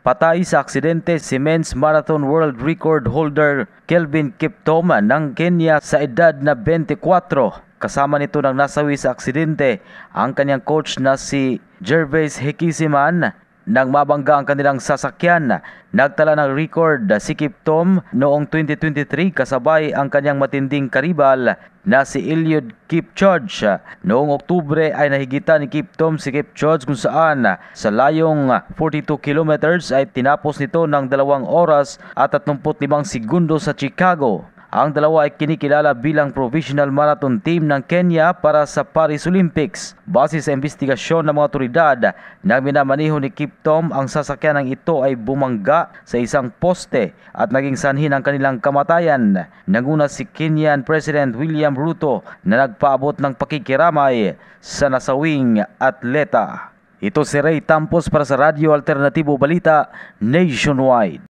Patay sa aksidente si Men's Marathon World Record holder Kelvin Kiptum ng Kenya sa edad na 24. Kasama nito nang nasawi sa aksidente ang kanyang coach na si Gervais Hekisiman nang mabangga ang kanilang sasakyan. Nagtala ng record si Kiptum noong 2023 kasabay ang kanyang matinding karibal na si Eliud Kipchoge. Noong Oktubre ay nahigitan ni Kiptum si Kipchoge kung saan sa layong 42 kilometers ay tinapos nito ng 2 oras at 35 segundo sa Chicago. Ang dalawa ay kinikilala bilang provisional marathon team ng Kenya para sa Paris Olympics. Base sa investigasyon ng mga otoridad, nang minamaneho ni Kiptum ang sasakyan ng ito ay bumangga sa isang poste at naging sanhi ng kanilang kamatayan. Nanguna si Kenyan President William Ruto na nagpaabot ng pakikiramay sa nasawing atleta. Ito si Ray Tampos para sa Radyo Alternatibo Balita Nationwide.